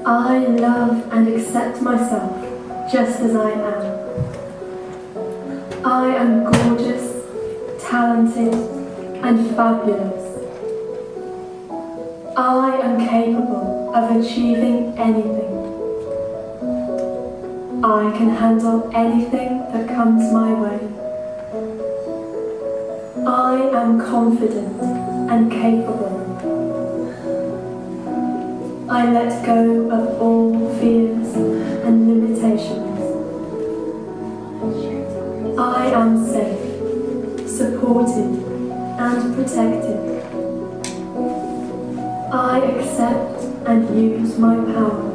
I love and accept myself just as I am. I am gorgeous, talented, and fabulous. I am capable of achieving anything. I can handle anything that comes my way. I am confident and capable. I let go of all fears and limitations. I am safe, supported, and protected. I accept and use my power.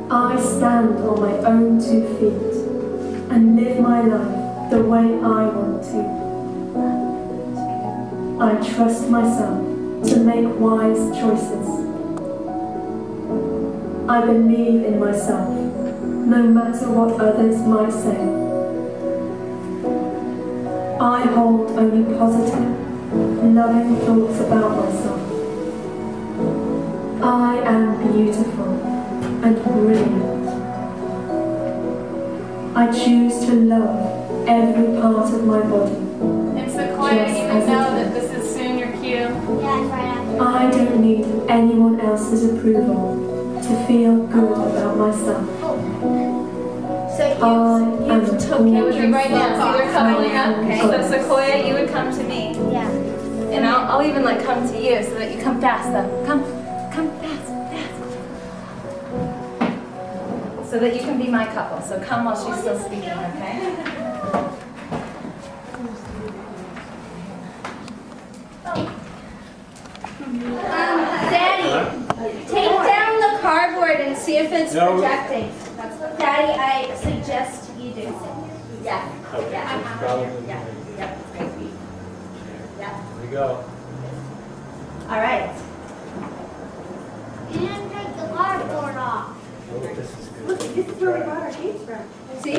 I stand on my own 2 feet and live my life the way I want to. I trust myself to make wise choices. I believe in myself, no matter what others might say. I hold only positive, loving thoughts about myself. I am beautiful and brilliant. I choose to love every part of my body. And Sequoia, you would know that this is soon your cue. Yeah, it's right after. I don't need anyone else's approval to feel good about myself. So It would be right now, so you're coming up. Okay. So Sequoia, you would come to me. yeah. And I'll even like come to you so that you come fast though. Come fast. So that you can be my couple. So come while she's still speaking, okay? Daddy, take down the cardboard and see if it's projecting. Daddy, I suggest you do. Yeah. Okay. Yeah. Yeah. Yeah. Here we go. All right. You didn't take the cardboard off. Oh, this is good. Look, this is where we got our shades from. See?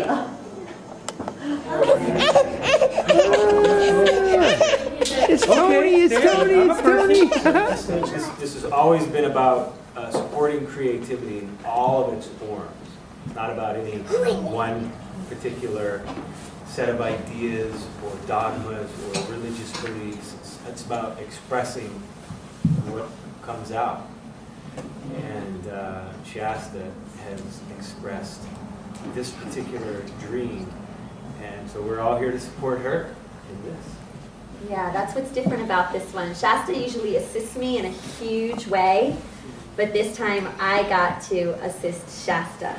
It's Tony, it's Tony, it's Tony. This has always been about supporting creativity in all of its forms. It's not about any one particular set of ideas or dogmas or religious beliefs. It's about expressing what comes out. And Shasta has expressed this particular dream. And so we're all here to support her in this. Yeah, that's what's different about this one. Shasta usually assists me in a huge way, but this time I got to assist Shasta.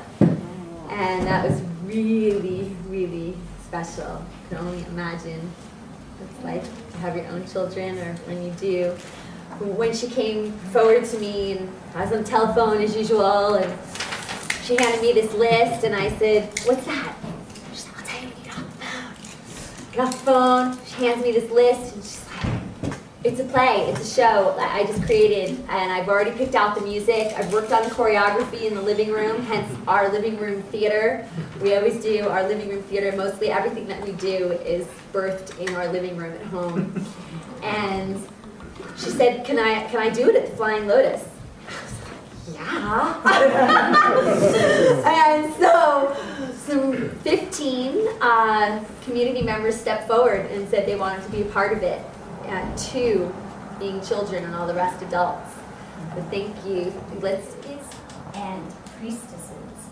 And that was really, really special. I can only imagine what it's like to have your own children, or when you do. When she came forward to me, and I was on the telephone as usual, and she handed me this list, and I said, "What's that?" She said, "I'll tell you when you get off the phone." Get off the phone, she hands me this list, and she's like, "It's a play, it's a show that I just created, and I've already picked out the music. I've worked on the choreography in the living room, hence our living room theater. We always do our living room theater. Mostly everything that we do is birthed in our living room at home." And she said, "Can I do it at the Flying Lotus?" Yeah. And so some 15 community members stepped forward and said they wanted to be a part of it, 2 being children and all the rest adults. So thank you. And priestesses.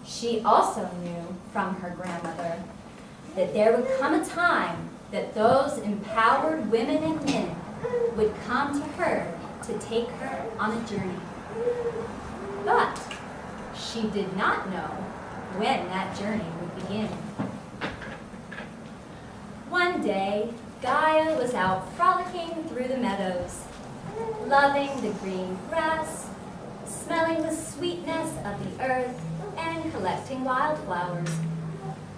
She also knew from her grandmother that there would come a time that those empowered women and men would come to her to take her on a journey. But she did not know when that journey would begin. One day, Gaia was out frolicking through the meadows, loving the green grass, smelling the sweetness of the earth, and collecting wildflowers,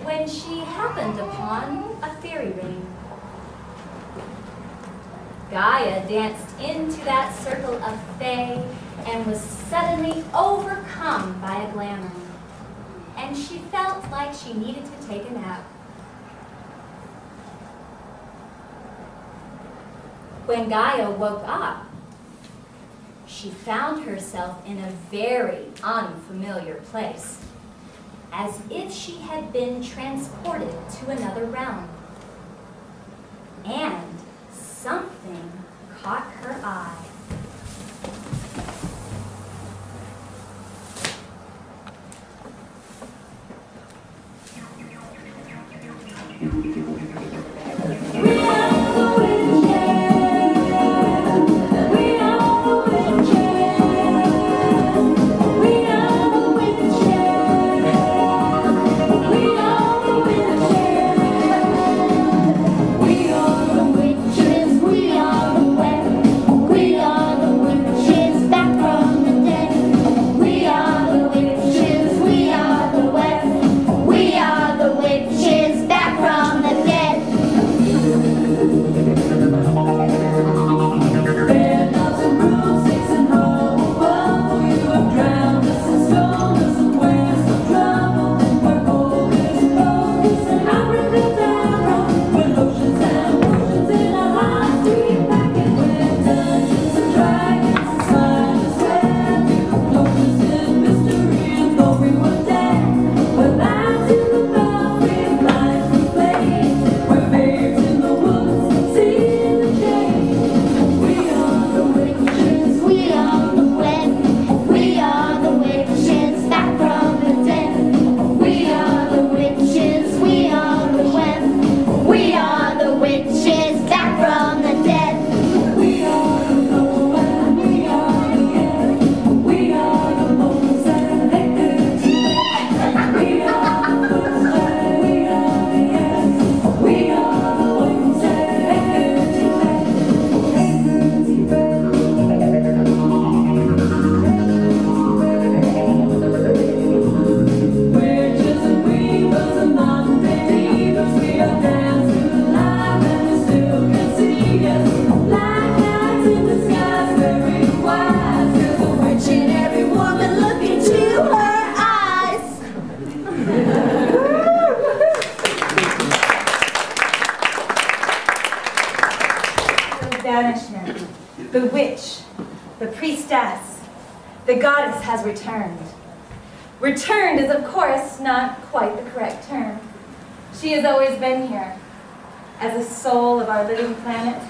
when she happened upon a fairy ring. Gaia danced into that circle of fae and was suddenly overcome by a glamour, and she felt like she needed to take a nap. When Gaia woke up, she found herself in a very unfamiliar place, as if she had been transported to another realm. And something caught her eye. Banishment, the witch, the priestess, the goddess has returned. Returned is, of course, not quite the correct term. She has always been here, as a soul of our living planet,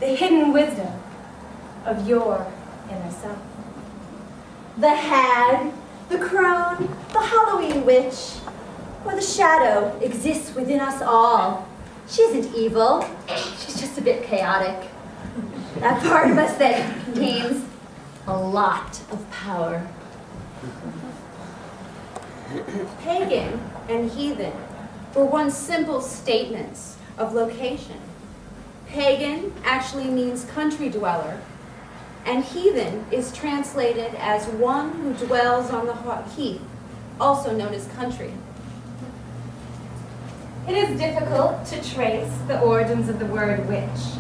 the hidden wisdom of your inner self. The hag, the crone, the Halloween witch, or the shadow exists within us all. She isn't evil, she's just a bit chaotic. That part of us that contains a lot of power. Pagan and heathen were once simple statements of location. Pagan actually means country dweller, and heathen is translated as one who dwells on the heath, also known as country. It is difficult to trace the origins of the word witch.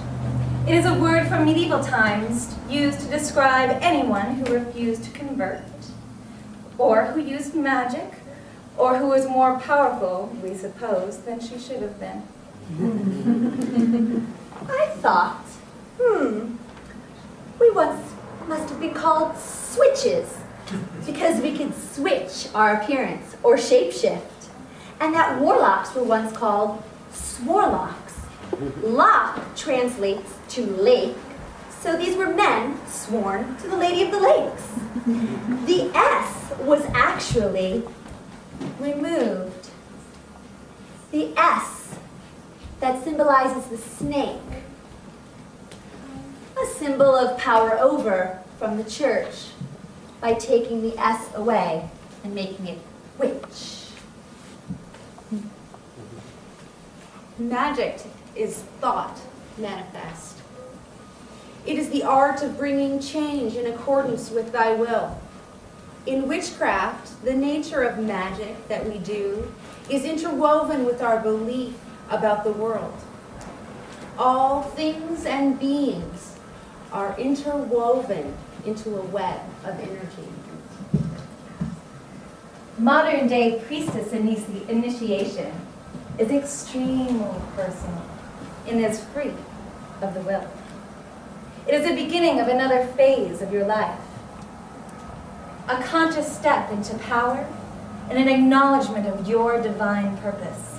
It is a word from medieval times used to describe anyone who refused to convert, or who used magic, or who was more powerful, we suppose, than she should have been. I thought, we once must have been called switches, because we could switch our appearance or shapeshift. And that warlocks were once called swarlocks. Loch translates to lake, so these were men sworn to the Lady of the Lakes. The S was actually removed. The S that symbolizes the snake, a symbol of power over from the church, by taking the S away and making it witch. Magic is thought manifest. It is the art of bringing change in accordance with thy will. In witchcraft, the nature of magic that we do is interwoven with our belief about the world. All things and beings are interwoven into a web of energy. Modern day priestess initiation is extremely personal and is free of the will. It is the beginning of another phase of your life. A conscious step into power and an acknowledgement of your divine purpose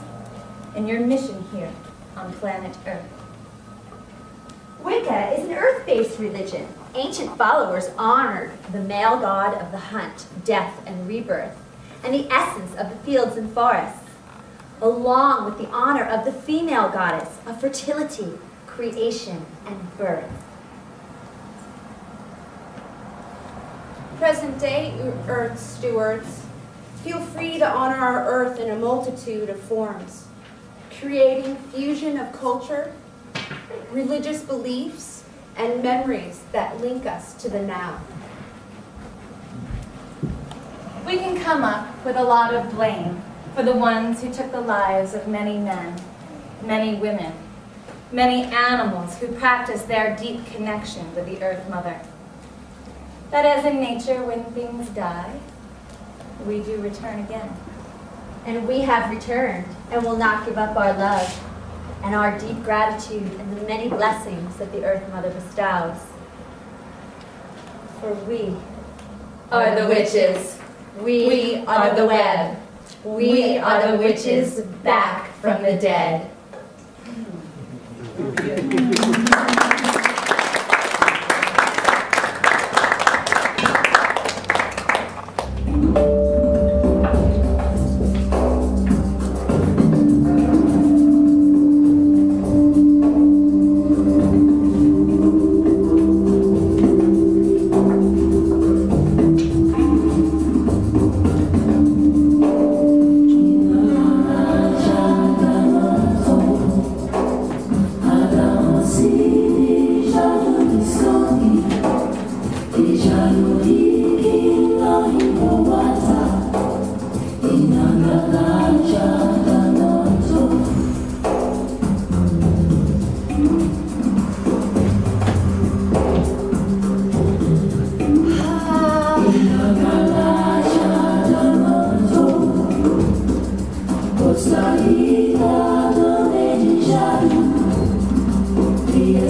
and your mission here on planet Earth. Wicca is an earth-based religion. Ancient followers honored the male god of the hunt, death, and rebirth, and the essence of the fields and forests, along with the honor of the female goddess of fertility, creation, and birth. Present-day Earth stewards, feel free to honor our Earth in a multitude of forms, creating fusion of culture, religious beliefs, and memories that link us to the now. We can come up with a lot of blame for the ones who took the lives of many men, many women, many animals who practice their deep connection with the Earth Mother. That as in nature, when things die, we do return again. And we have returned and will not give up our love and our deep gratitude and the many blessings that the Earth Mother bestows. For we Are the witches. We are the web. We are the witches back from the dead.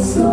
Sweet.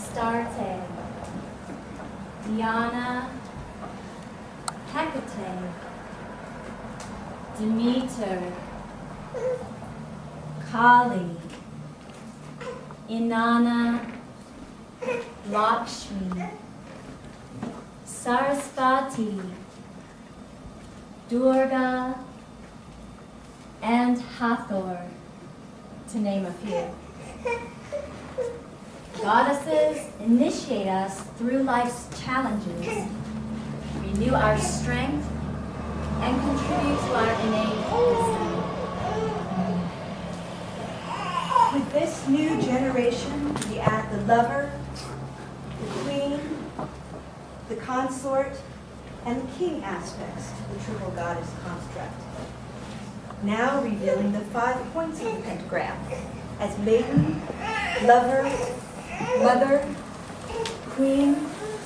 Astarte, Diana, Hecate, Demeter, Kali, Inanna, Lakshmi, Sarasvati, Durga, and Hathor, to name a few. Goddesses initiate us through life's challenges, renew our strength, and contribute to our innate wisdom. With this new generation, we add the lover, the queen, the consort, and the king aspects to the triple goddess construct. Now revealing the 5 points of the pentagram as maiden, lover, mother, queen,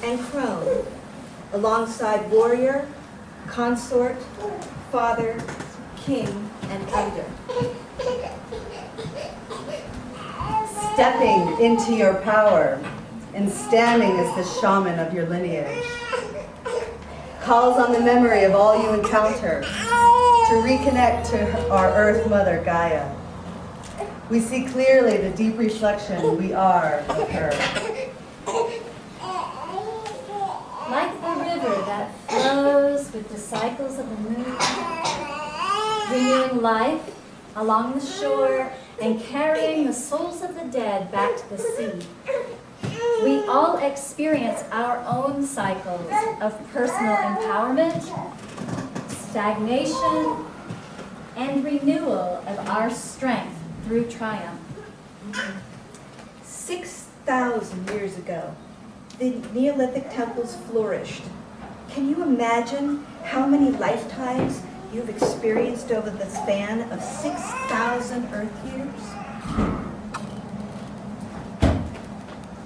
and crone, alongside warrior, consort, father, king, and elder. Stepping into your power and standing as the shaman of your lineage. Calls on the memory of all you encounter to reconnect to our Earth Mother, Gaia. We see clearly the deep reflection we are of her. Like the river that flows with the cycles of the moon, renewing life along the shore and carrying the souls of the dead back to the sea. We all experience our own cycles of personal empowerment, stagnation, and renewal of our strength through triumph. 6,000 years ago, the Neolithic temples flourished. Can you imagine how many lifetimes you've experienced over the span of 6,000 Earth years?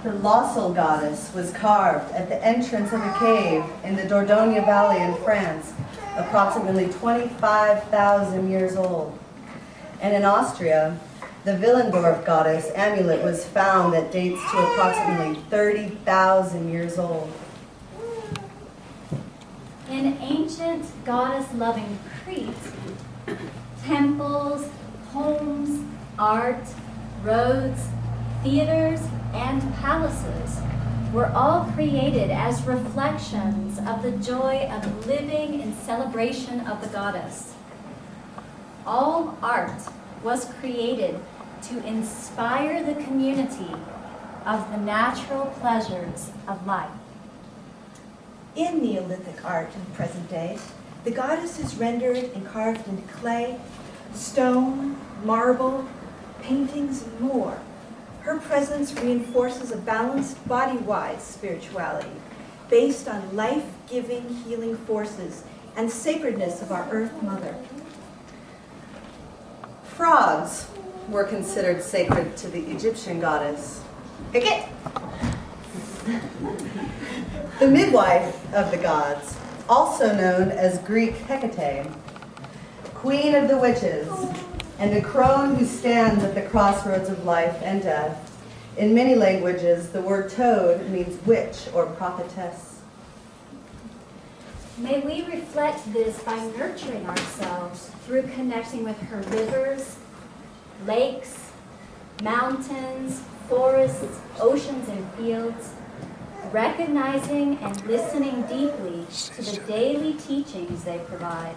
The Lossel goddess was carved at the entrance of a cave in the Dordogne Valley in France, approximately 25,000 years old. And in Austria, the Willendorf goddess amulet was found that dates to approximately 30,000 years old. In ancient goddess-loving Crete, temples, homes, art, roads, theaters, and palaces were all created as reflections of the joy of living in celebration of the goddess. All art was created to inspire the community of the natural pleasures of life. In Neolithic art in the present day, the goddess is rendered and carved into clay, stone, marble, paintings, and more. Her presence reinforces a balanced body-wise spirituality based on life-giving healing forces and sacredness of our Earth Mother. Frogs were considered sacred to the Egyptian goddess Heket, the midwife of the gods, also known as Greek Hecate, queen of the witches, and the crone who stands at the crossroads of life and death. In many languages, the word toad means witch or prophetess. May we reflect this by nurturing ourselves through connecting with her rivers, lakes, mountains, forests, oceans, and fields, recognizing and listening deeply to the daily teachings they provide.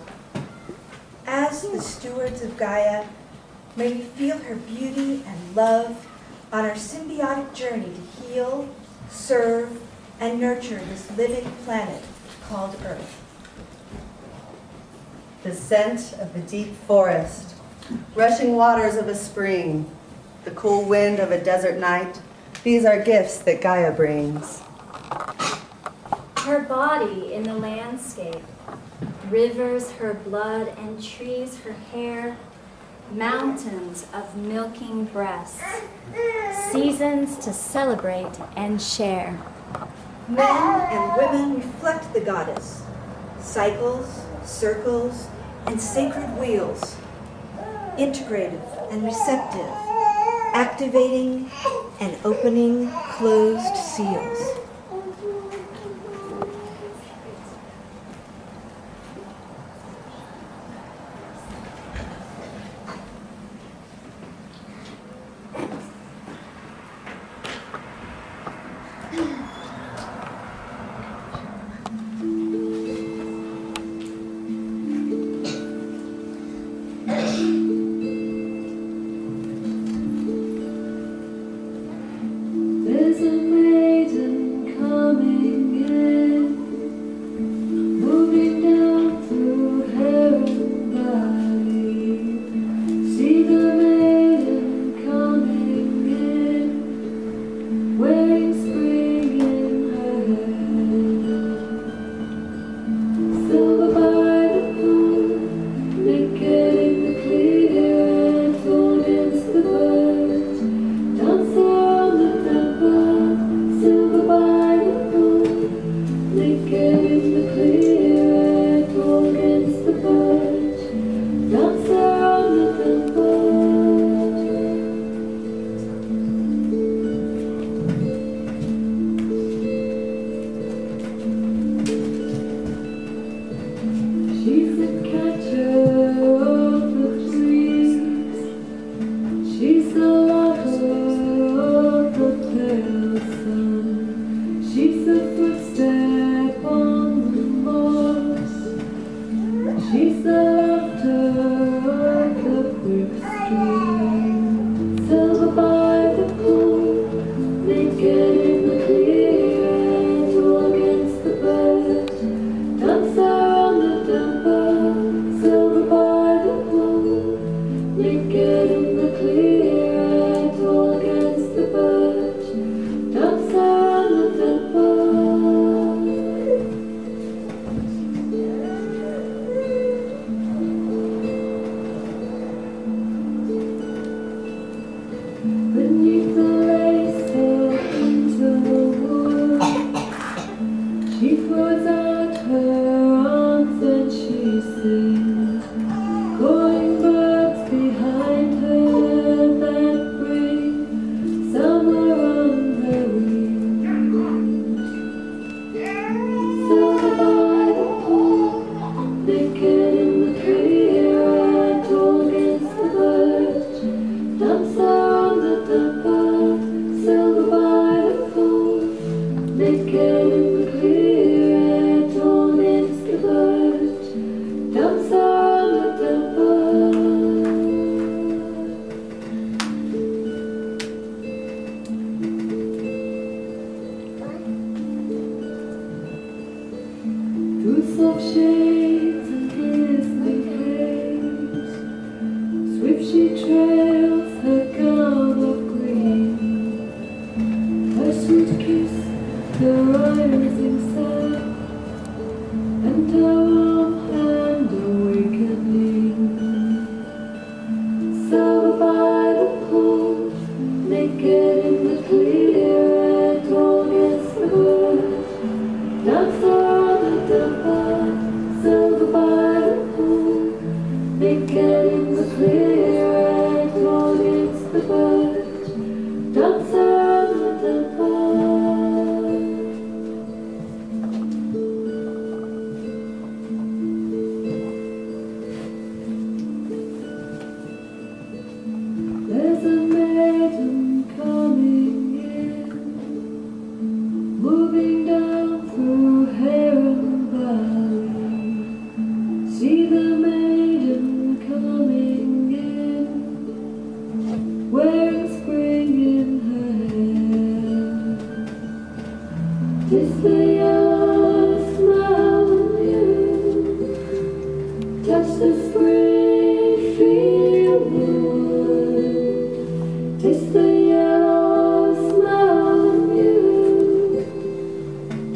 As the stewards of Gaia, may we feel her beauty and love on our symbiotic journey to heal, serve, and nurture this living planet called Earth. The scent of the deep forest, rushing waters of a spring, the cool wind of a desert night, these are gifts that Gaia brings. Her body in the landscape, rivers her blood and trees her hair, mountains of milking breasts, seasons to celebrate and share. Men and women reflect the goddess, cycles, circles, and sacred wheels, integrative and receptive, activating and opening closed seals. There's a maiden coming in, moving down through Heron Valley. See the maiden coming in, wearing spring in her hair. Silver by the pool, naked in the clear, and torn against the birds. Dancer on the temple, silver by the pool, naked in the clear, and torn against the birds. Dancer on the temple. She's the catcher of the breeze. She's the lover of the pale sun. She's the footstep on the moss. She's the laughter of the quick stream. Silver by the pool, naked in the clear, and all against the birds. Dancer on the temple, silver by the pool, naked in the clear, and all against the birds. Dancer on the temple. Beneath the lace of winterwood, she puts out her arms and she sings, calling birds behind her that bring summer on their wings. Silver by the pool, naked in the clear, and torn against the birds. Dancer on the temple, silver by the pool, naked in the clear, and torn against the birds. Dancer on the temple. Through soft shades and glistening haze, swift she trails her gown of green. Her sweet kiss, the rising sun, and her warm hand awakening. Silver by the pool, naked in the clear, and all against the birds. Dancer on the temple, silver by the pool, naked in the clear, and all against the birds. Dancer on the temple. There's a maiden coming in, moving down through Heron Valley. See the maiden coming in, wearing spring in her hair. 'Tis the yellow smile of you, touch the spring, feel the wood. 'Tis the yellow smile of you,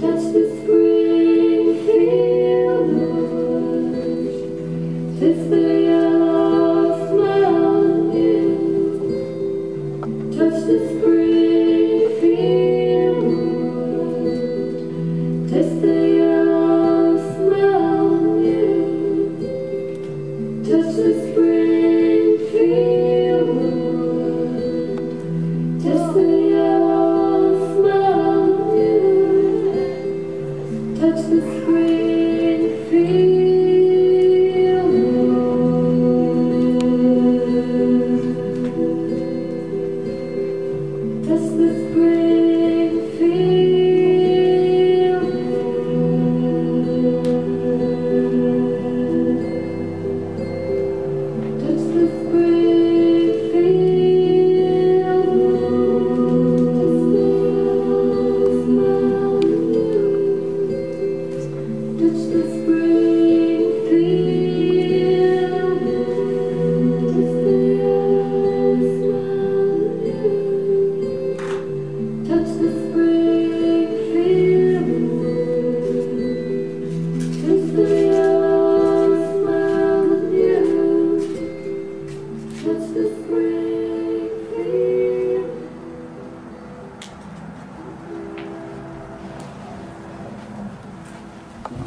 touch the spring, feel the wood. 'Tis the yellow smile of you, touch the spring, feel the wood. 'Tis the yellow smile of you,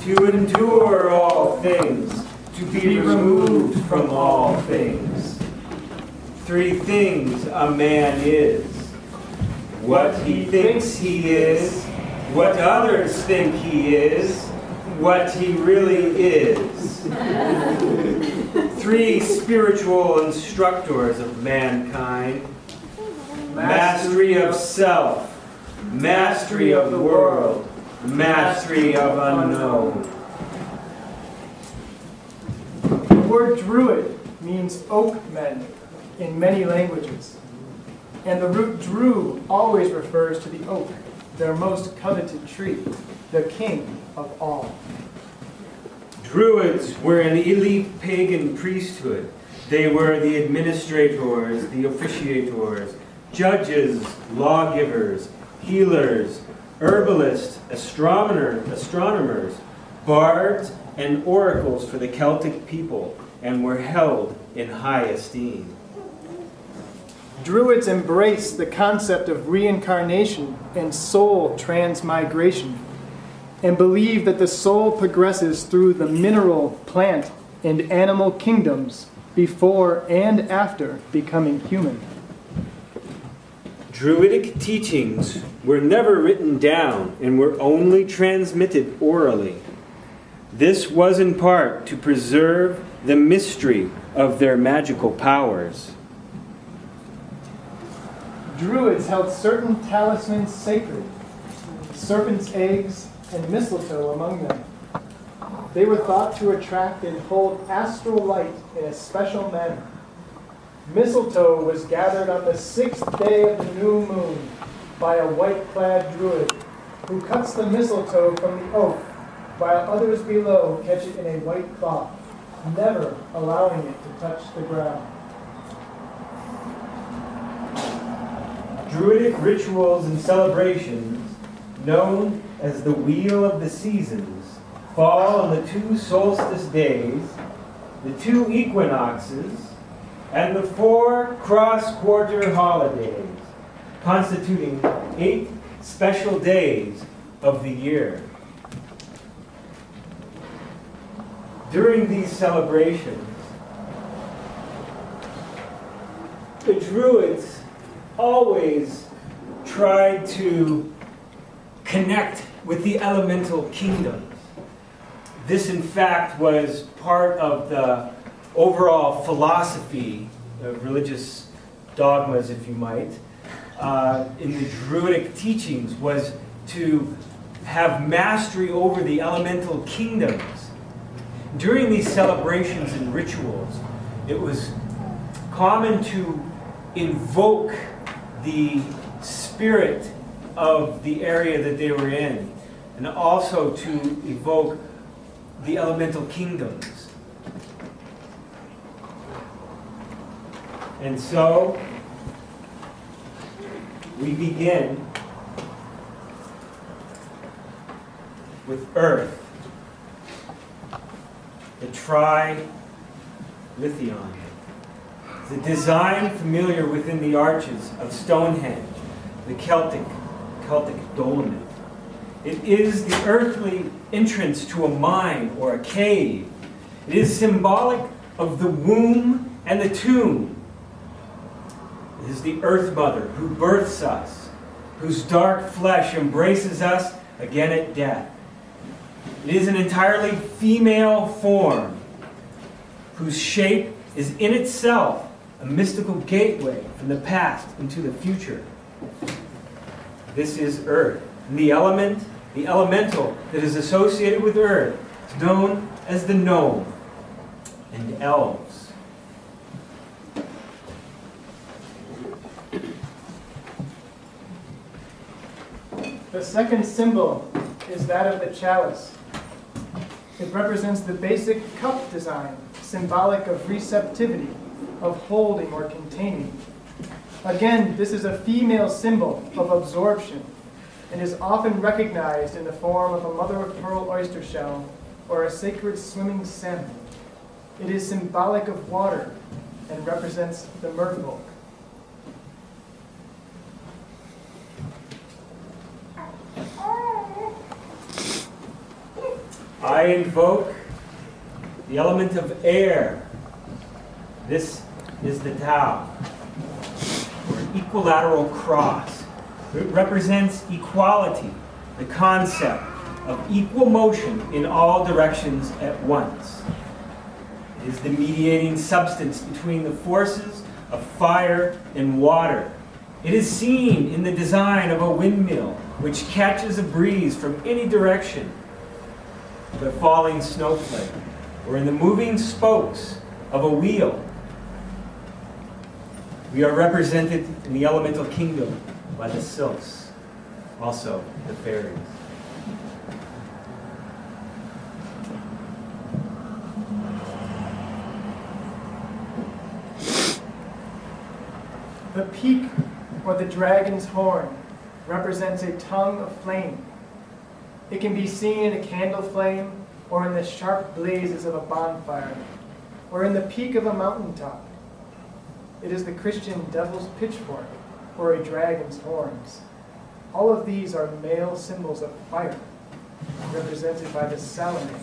to endure all things, to be removed from all things. 3 things a man is: what he thinks he is, what others think he is, what he really is. 3 spiritual instructors of mankind: mastery of self, mastery of the world, mastery of unknown. The word druid means oak men in many languages. And the root dru always refers to the oak, their most coveted tree, the king of all. Druids were an elite pagan priesthood. They were the administrators, the officiators, judges, lawgivers, healers, herbalists, astronomers, bards, and oracles for the Celtic people, and were held in high esteem. Druids embraced the concept of reincarnation and soul transmigration, and believed that the soul progresses through the mineral, plant, and animal kingdoms before and after becoming human. Druidic teachings were never written down and were only transmitted orally. This was in part to preserve the mystery of their magical powers. Druids held certain talismans sacred, serpent's eggs and mistletoe among them. They were thought to attract and hold astral light in a special manner. Mistletoe was gathered on the 6th day of the new moon by a white-clad druid who cuts the mistletoe from the oak, while others below catch it in a white cloth, never allowing it to touch the ground. Druidic rituals and celebrations, known as the Wheel of the Seasons, fall on the 2 solstice days, the 2 equinoxes, and the 4 cross-quarter holidays, constituting 8 special days of the year. During these celebrations, the Druids always tried to connect with the elemental kingdoms. This, in fact, was part of the overall philosophy, religious dogmas, if you might, in the Druidic teachings, was to have mastery over the elemental kingdoms. During these celebrations and rituals, it was common to invoke the spirit of the area that they were in, and also to evoke the elemental kingdoms. And so, we begin with Earth, the trilithion. The design familiar within the arches of Stonehenge, the Celtic dolmen. It is the earthly entrance to a mine or a cave. It is symbolic of the womb and the tomb. It is the Earth Mother who births us, whose dark flesh embraces us again at death. It is an entirely female form, whose shape is in itself a mystical gateway from the past into the future. This is Earth. And the elemental that is associated with Earth is known as the gnome and elves. The second symbol is that of the chalice. It represents the basic cup design, symbolic of receptivity, of holding or containing. Again, this is a female symbol of absorption and is often recognized in the form of a mother-of-pearl oyster shell or a sacred swimming salmon. It is symbolic of water and represents the merfolk. I I invoke the element of air. This is the Tao, or equilateral cross. It represents equality, the concept of equal motion in all directions at once. It is the mediating substance between the forces of fire and water. It is seen in the design of a windmill, which catches a breeze from any direction of a falling snowflake, or in the moving spokes of a wheel. We are represented in the elemental kingdom by the sylphs, also the fairies. The peak, or the dragon's horn, represents a tongue of flame. It can be seen in a candle flame, or in the sharp blazes of a bonfire, or in the peak of a mountaintop. It is the Christian devil's pitchfork, or a dragon's horns. All of these are male symbols of fire, represented by the salamander.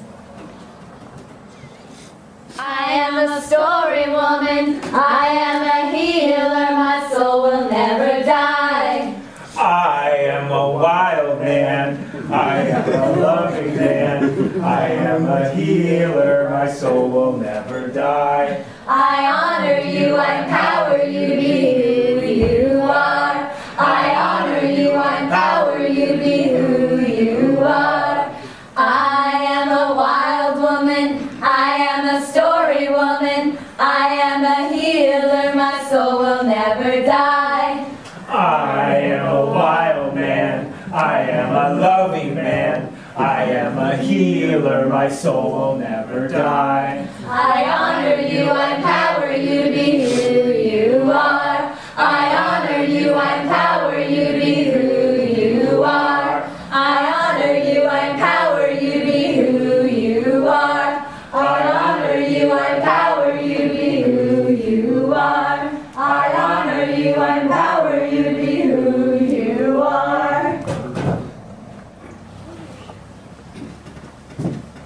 I am a story woman, I am a healer, my soul will never die. I am a wild man, I am a loving man, I am a healer, my soul will never die. I honor you, I empower you to be who you are. I honor you, I empower you to be who you are. I am a wild woman, I am a story woman, I am a healer, my soul will never die. I am a wild man, I am a loving man, I am a healer, my soul will never die. I honor you, I empower you to be who you are. I honor you, I empower you to be who you are. I honor you, I empower you to be who you are. I honor you, I empower you to be who you are. I honor you, I empower you to be who you are.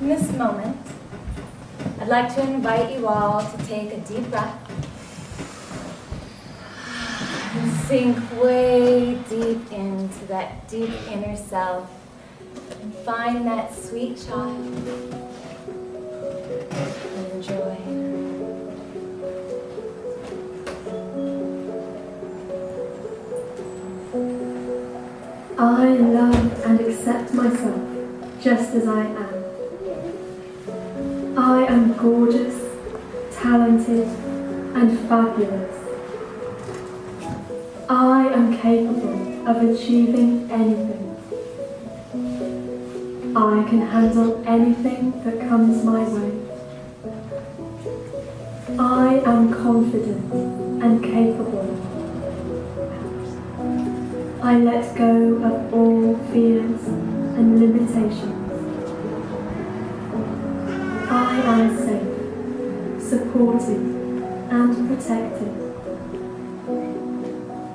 In this moment, I'd like to invite you all to take a deep breath and sink way deep into that deep inner self and find that sweet child and enjoy. I love and accept myself just as I am. I am gorgeous, talented, and fabulous. I am capable of achieving anything. I can handle anything that comes my way. I am confident and capable. I let go of all fears and limitations. I am safe, supported, and protected.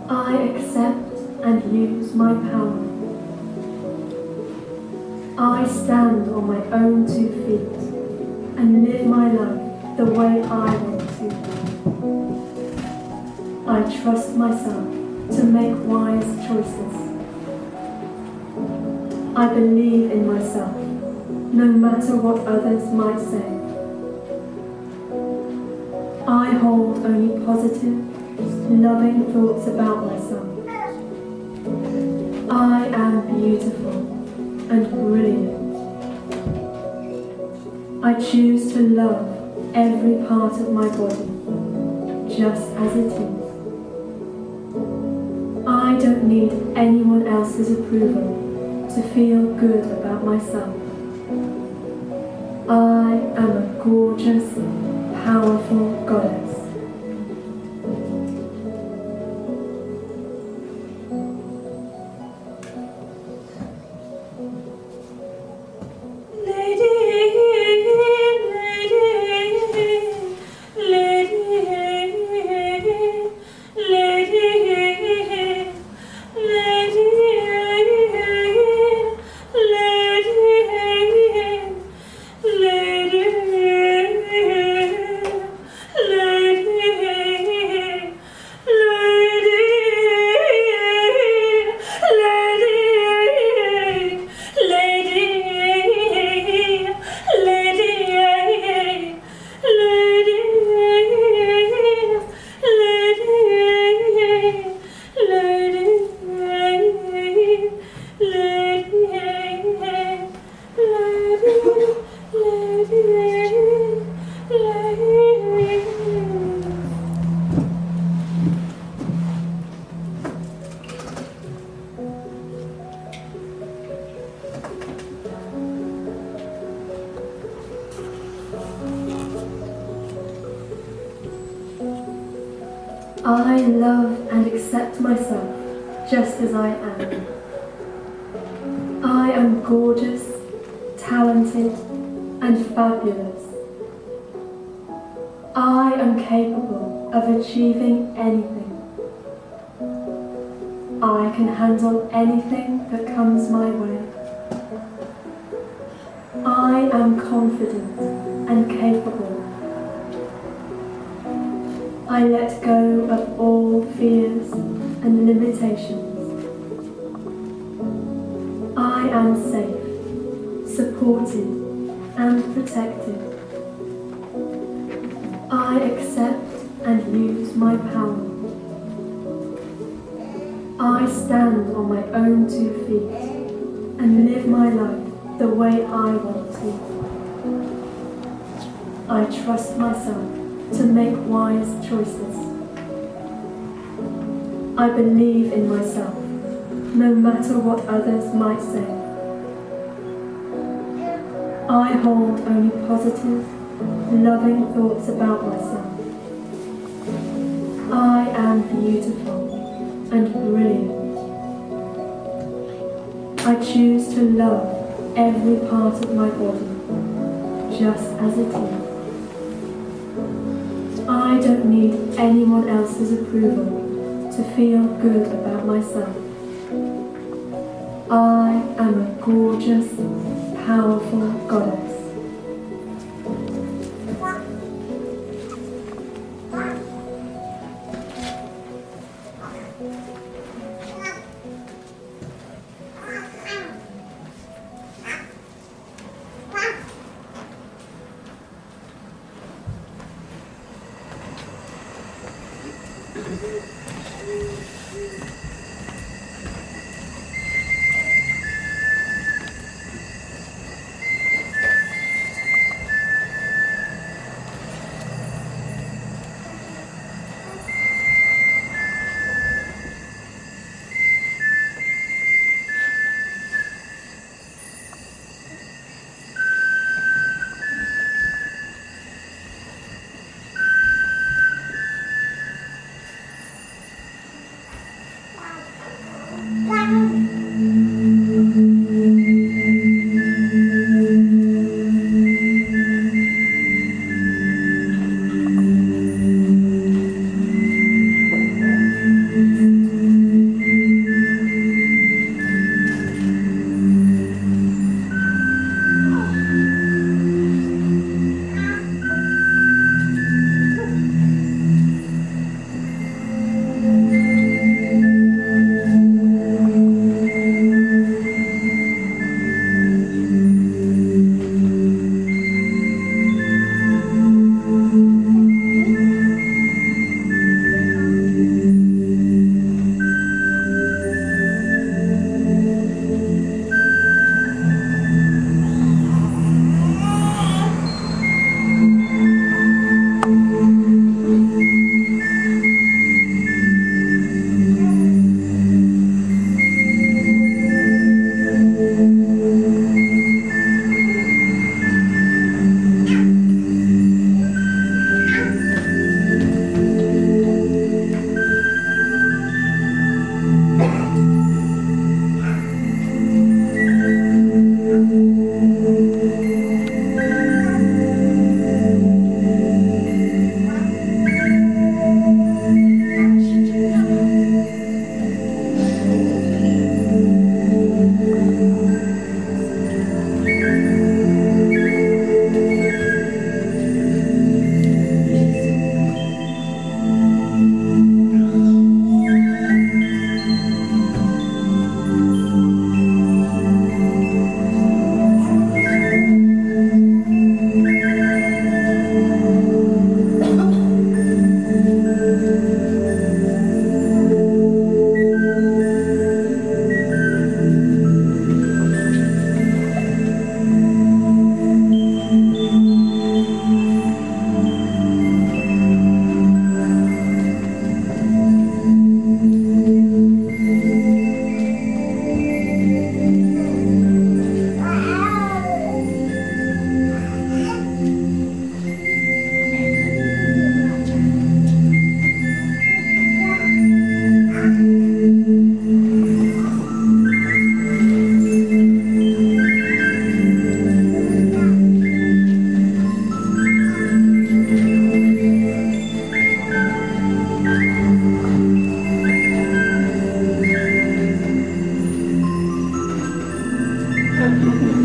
I accept and use my power. I stand on my own 2 feet and live my life the way I want to. I trust myself to make wise choices. I believe in myself, no matter what others might say. I hold only positive, loving thoughts about myself. I am beautiful and brilliant. I choose to love every part of my body, just as it is. I don't need anyone else's approval to feel good about myself. I am a gorgeous, powerful goddess. I love and accept myself just as I am. I am gorgeous, talented, and fabulous. I am capable of achieving anything. I can handle anything that comes my way. I am confident and capable. I let go of all fears and limitations. I am safe, supported, and protected. I accept and use my power. I stand on my own 2 feet and live my life the way I want to. I trust myself to make wise choices. I believe in myself, no matter what others might say. I hold only positive, loving thoughts about myself. I am beautiful and brilliant. I choose to love every part of my body, just as it is. I don't need anyone else's approval to feel good about myself. I am a gorgeous, powerful goddess. Thank you.